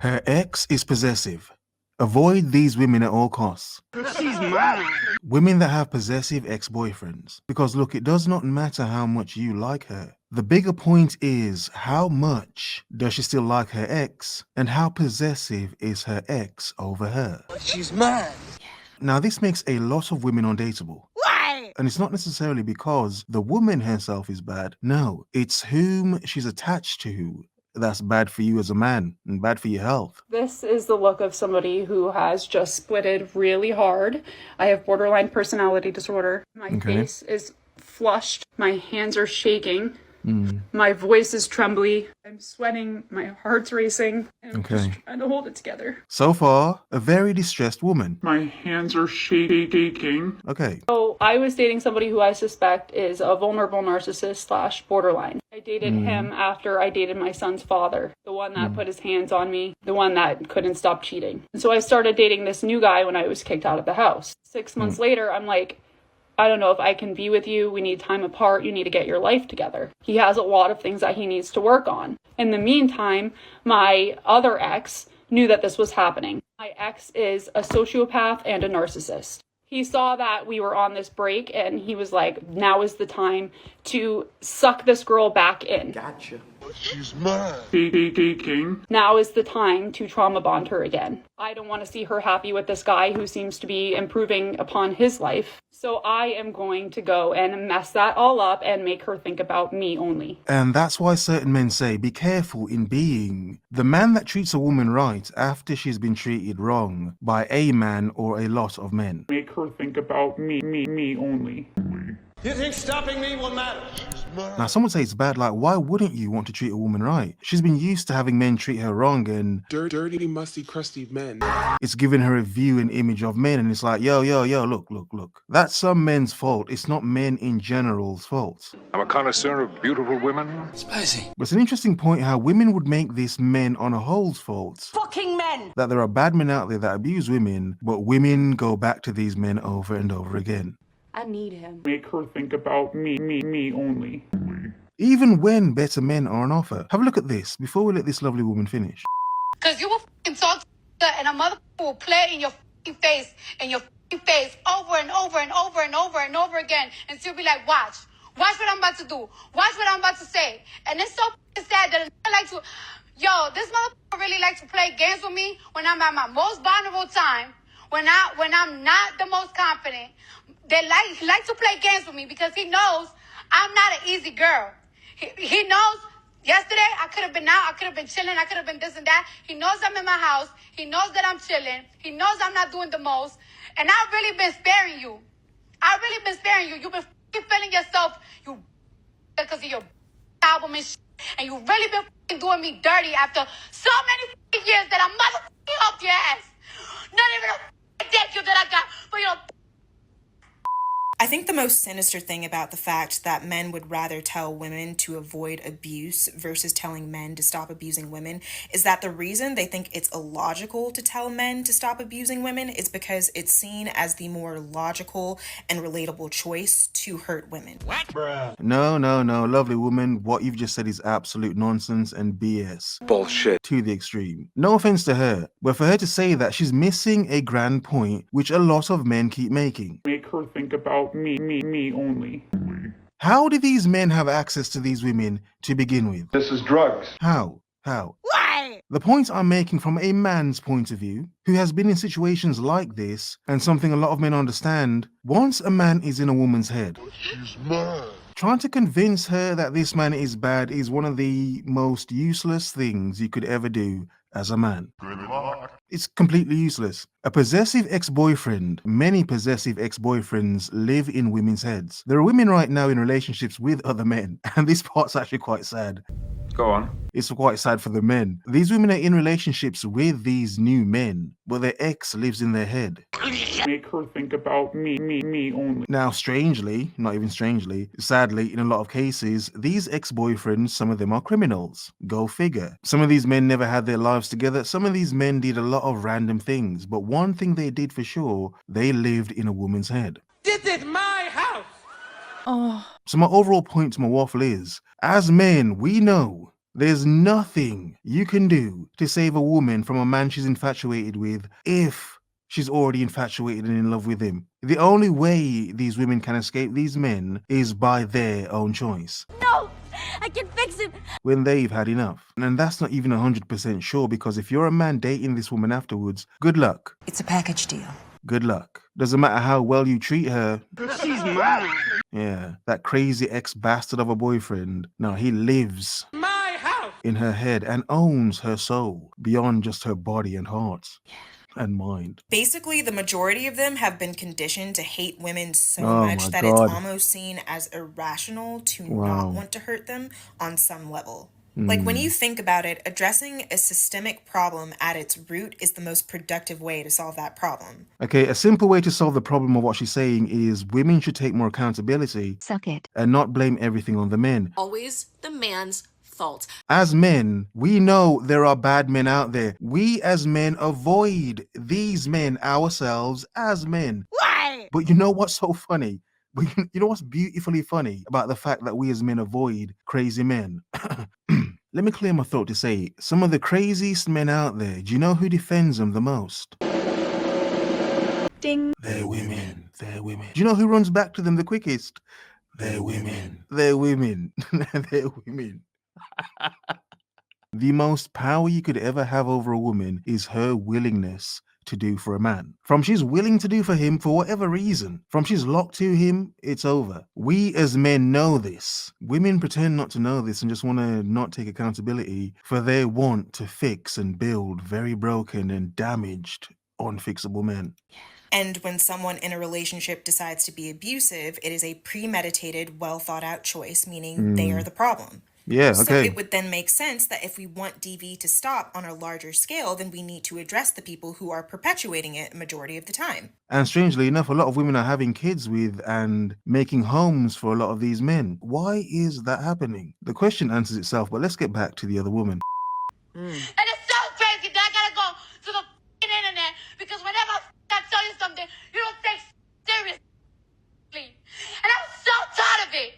Her ex is possessive. Avoid these women at all costs. She's mine. Women that have possessive ex-boyfriends. Because look, it does not matter how much you like her. The bigger point is, how much does she still like her ex, and how possessive is her ex over her? She's mine. Now this makes a lot of women undateable. Why? And it's not necessarily because the woman herself is bad. No, it's whom she's attached to that's bad for you as a man and bad for your health. This is the look of somebody who has just splitted really hard. I have borderline personality disorder. My face is flushed. My hands are shaking. My voice is trembly. I'm sweating. My heart's racing. And I'm just trying to hold it together. So far, a very distressed woman. My hands are shaking. Okay. So I was dating somebody who I suspect is a vulnerable narcissist / borderline. I dated him after I dated my son's father, the one that put his hands on me, the one that couldn't stop cheating. And so I started dating this new guy when I was kicked out of the house. 6 months later, I'm like, I don't know if I can be with you. We need time apart. You need to get your life together. He has a lot of things that he needs to work on. In the meantime, my other ex knew that this was happening. My ex is a sociopath and a narcissist. He saw that we were on this break and he was like, now is the time to suck this girl back in. Gotcha. She's mine. Now is the time to trauma bond her again. I don't want to see her happy with this guy who seems to be improving upon his life. So I am going to go and mess that all up and make her think about me only. And that's why certain men say, be careful in being the man that treats a woman right after she's been treated wrong by a man or a lot of men. Make her think about me only. You think stopping me will matter? Now, some would say it's bad, like, why wouldn't you want to treat a woman right? She's been used to having men treat her wrong, and dirty, musty, crusty men. It's given her a view and image of men, and it's like, yo, look. That's some men's fault. It's not men in general's fault. I'm a connoisseur of beautiful women. Spicy. But it's an interesting point how women would make this men on a whole's fault. Fucking men! That there are bad men out there that abuse women, but women go back to these men over and over again. I need him. Make her think about me only. Even when better men are on offer. Have a look at this before we let this lovely woman finish. Cause you will fucking talk to her and a motherfucker will play in your fucking face over and over and over and over and over again and she'll be like, watch what I'm about to do, watch what I'm about to say. And it's so fucking sad that I like to, this motherfucker really likes to play games with me when I'm at my most vulnerable time, when I'm not the most confident. He likes to play games with me because he knows I'm not an easy girl. He knows yesterday I could have been out, I could have been chilling, I could have been this and that. He knows I'm in my house. He knows that I'm chilling. He knows I'm not doing the most. And I've really been sparing you. You've been feeling yourself, because of your album and shit. And you've really been doing me dirty after so many years that I motherfucking helped your ass. Not even a thank you that I got for your. I think the most sinister thing about the fact that men would rather tell women to avoid abuse versus telling men to stop abusing women is that the reason they think it's illogical to tell men to stop abusing women is because it's seen as the more logical and relatable choice to hurt women. What? Bruh. No, lovely woman. What you've just said is absolute nonsense and BS. Bullshit. To the extreme. No offense to her, but for her to say that, she's missing a grand point which a lot of men keep making. Make her think about me only. How do these men have access to these women to begin with? This is drugs. How? Why? The point I'm making from a man's point of view, who has been in situations like this, and something a lot of men understand, once a man is in a woman's head, She's mine. trying to convince her that this man is bad is one of the most useless things you could ever do as a man. Good luck. It's completely useless. A possessive ex-boyfriend, many possessive ex-boyfriends live in women's heads. There are women right now in relationships with other men, and this part's actually quite sad. Go on. It's quite sad for the men. These women are in relationships with these new men, but their ex lives in their head. Make her think about me only. Now, strangely, not even strangely, sadly, in a lot of cases, these ex-boyfriends, some of them are criminals. Go figure. Some of these men never had their lives together. Some of these men did a lot of random things, but one thing they did for sure, they lived in a woman's head. This is my house. So my overall point to my waffle is, as men, we know There's nothing you can do to save a woman from a man she's infatuated with if she's already infatuated and in love with him. The only way these women can escape these men is by their own choice. No! I can fix it! When they've had enough. And that's not even 100% sure, because if you're a man dating this woman afterwards, good luck. It's a package deal. Good luck. Doesn't matter how well you treat her. She's mine! Yeah, that crazy ex-bastard of a boyfriend. No, he lives My house! in her head and owns her soul beyond just her body and heart. And mind. Basically, the majority of them have been conditioned to hate women so Oh much my that God. it's almost seen as irrational to Wow. not want to hurt them on some level. Like, when you think about it, addressing a systemic problem at its root is the most productive way to solve that problem. Okay, a simple way to solve the problem of what she's saying is women should take more accountability. Suck it. And not blame everything on the men. Always the man's fault. As men, we know there are bad men out there. We as men avoid these men ourselves as men. Why? But you know what's so funny? But you know what's beautifully funny about the fact that we as men avoid crazy men? Let me clear my throat to say, some of the craziest men out there, do you know who defends them the most? Ding. They're women. They're women. Do you know who runs back to them the quickest? They're women. They're women. They're women. The most power you could ever have over a woman is her willingness to do for a man. From she's willing to do for him for whatever reason, from she's locked to him, it's over. We as men know this. Women pretend not to know this and just want to not take accountability for their want to fix and build very broken and damaged, unfixable men. And when someone in a relationship decides to be abusive, it is a premeditated, well thought out choice, meaning they are the problem. Yeah, So okay. it would then make sense that if we want DV to stop on a larger scale, then we need to address the people who are perpetuating it a majority of the time. And strangely enough, a lot of women are having kids with and making homes for a lot of these men. Why is that happening? The question answers itself, but let's get back to the other woman. And it's so crazy that I gotta go to the f***ing internet because whenever I tell you something, you don't take seriously. And I'm so tired of it.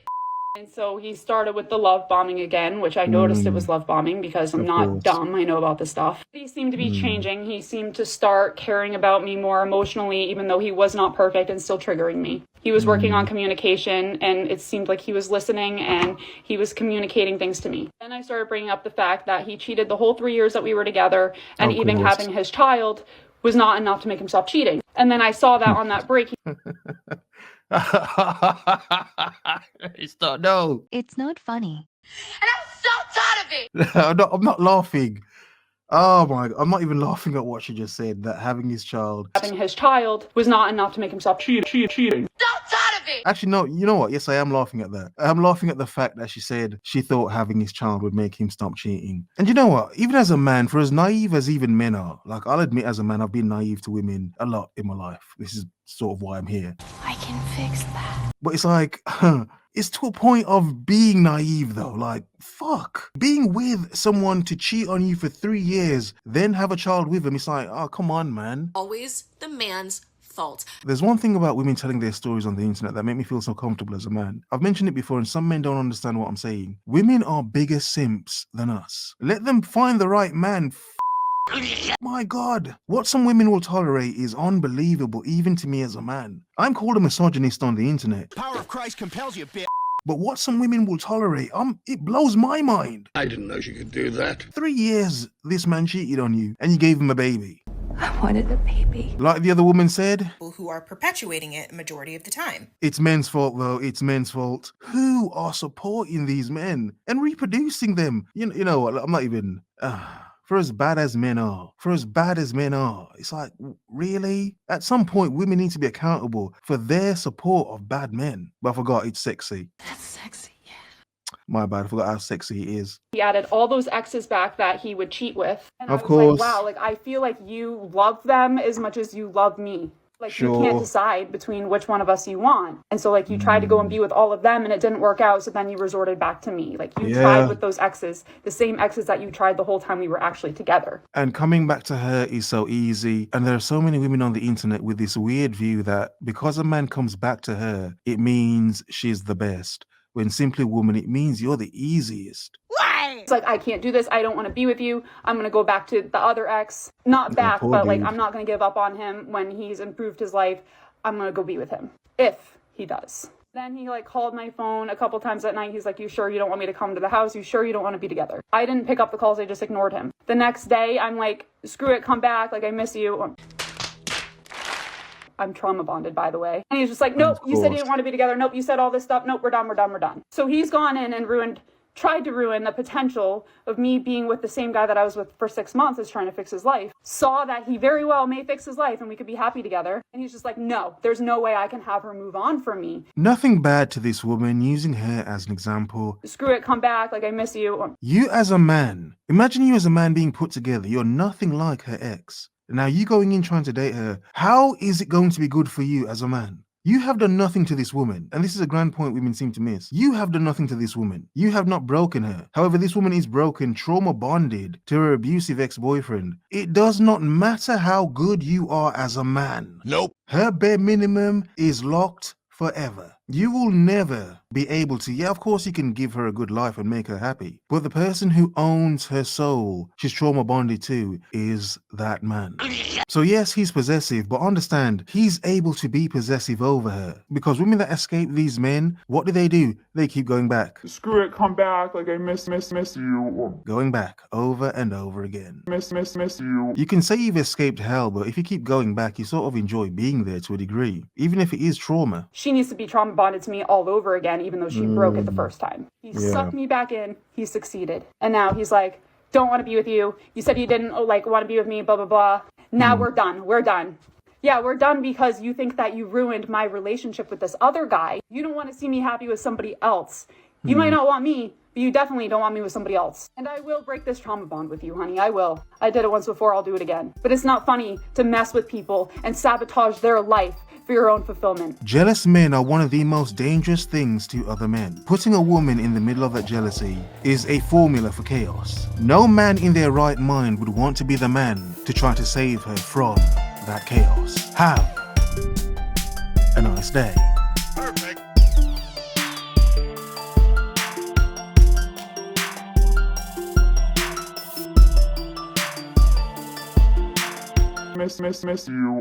And so he started with the love bombing again, which I noticed it was love bombing because I'm Of not course. dumb. I know about this stuff. He seemed to be changing. He seemed to start caring about me more emotionally, even though he was not perfect and still triggering me. He was working on communication, and it seemed like he was listening and he was communicating things to me. Then I started bringing up the fact that he cheated the whole 3 years that we were together, and Of even course. having his child was not enough to make him stop cheating. And then I saw that on that break. It's not, no. It's not funny. And I'm so tired of it. I'm not laughing. Oh my, I'm not even laughing at what she just said, that having his child. Having his child was not enough to make him stop cheating. Cheating. So tired of it. Actually, no, you know what? Yes, I am laughing at that. I'm laughing at the fact that she said she thought having his child would make him stop cheating. And you know what? Even as a man, for as naive as even men are, like I'll admit as a man, I've been naive to women a lot in my life. This is sort of why I'm here. I can fix that. But it's like, it's to a point of being naive though. Like, fuck. Being with someone to cheat on you for 3 years, then have a child with them, it's like, oh, come on, man. Always the man's fault. There's one thing about women telling their stories on the internet that make me feel so comfortable as a man. I've mentioned it before and some men don't understand what I'm saying. Women are bigger simps than us. Let them find the right man. My God, what some women will tolerate is unbelievable, even to me as a man. I'm called a misogynist on the internet. Power of Christ compels you, bitch. But what some women will tolerate, it blows my mind. I didn't know she could do that. 3 years this man cheated on you and you gave him a baby. I wanted a baby. Like the other woman said, People who are perpetuating it a majority of the time. it's men's fault though, it's men's fault. Who are supporting these men and reproducing them? You know what, I'm not even... For as bad as men are, it's like, really? At some point, women need to be accountable for their support of bad men. But I forgot, it's sexy. That's sexy, yeah. My bad, I forgot how sexy it is. He added all those exes back that he would cheat with. And Of I was course. like, wow, like I feel like you love them as much as you love me. Like you Sure. can't decide between which one of us you want. And so like you tried to go and be with all of them and it didn't work out. So then you resorted back to me. Like you Yeah. tried with those exes, the same exes that you tried the whole time we were actually together. And coming back to her is so easy. And there are so many women on the internet with this weird view that because a man comes back to her, it means she's the best. When simply, woman, it means you're the easiest. Why? He's like, I can't do this. I don't want to be with you. I'm going to go back to the other ex. Not back, poor but like, dude. I'm not going to give up on him when he's improved his life. I'm going to go be with him. If he does. Then he like called my phone a couple times at night. He's like, you sure you don't want me to come to the house? You sure you don't want to be together? I didn't pick up the calls. I just ignored him. The next day, I'm like, screw it, come back. Like, I miss you. I'm trauma bonded, by the way. And he's just like, nope, you said you didn't want to be together. Nope, you said all this stuff. Nope, we're done. So he's gone in and tried to ruin the potential of me being with the same guy that I was with for 6 months is trying to fix his life. Saw that he very well may fix his life and we could be happy together. And he's just like, no, there's no way I can have her move on from me. Nothing bad to this woman, using her as an example. Screw it, come back, like I miss you. You as a man, imagine you as a man being put together. You're nothing like her ex. Now you going in trying to date her. How is it going to be good for you as a man? You have done nothing to this woman, and this is a grand point women seem to miss. You have done nothing to this woman. You have not broken her. However, this woman is broken, trauma bonded to her abusive ex-boyfriend. It does not matter how good you are as a man. Nope. Her bare minimum is locked forever. You will never be able to, yeah, of course you can give her a good life and make her happy, but the person who owns her soul, she's trauma bonded to, is that man. So yes, he's possessive, but understand, he's able to be possessive over her. Because women that escape these men, what do? They keep going back. Screw it, come back, like I miss you. Going back over and over again. Miss you. You can say you've escaped hell, but if you keep going back, you sort of enjoy being there to a degree, even if it is trauma. She needs to be trauma bonded to me all over again, even though she broke it the first time. He sucked me back in. He succeeded. And now he's like, don't want to be with you. You said you didn't want to be with me, blah, blah, blah. Now we're done. Yeah, we're done because you think that you ruined my relationship with this other guy. You don't want to see me happy with somebody else. You might not want me, but you definitely don't want me with somebody else. And I will break this trauma bond with you, honey. I will. I did it once before. I'll do it again. But it's not funny to mess with people and sabotage their life for your own fulfillment. Jealous men are one of the most dangerous things to other men. Putting a woman in the middle of that jealousy is a formula for chaos. No man in their right mind would want to be the man to try to save her from that chaos. Have a nice day. Perfect. Miss you.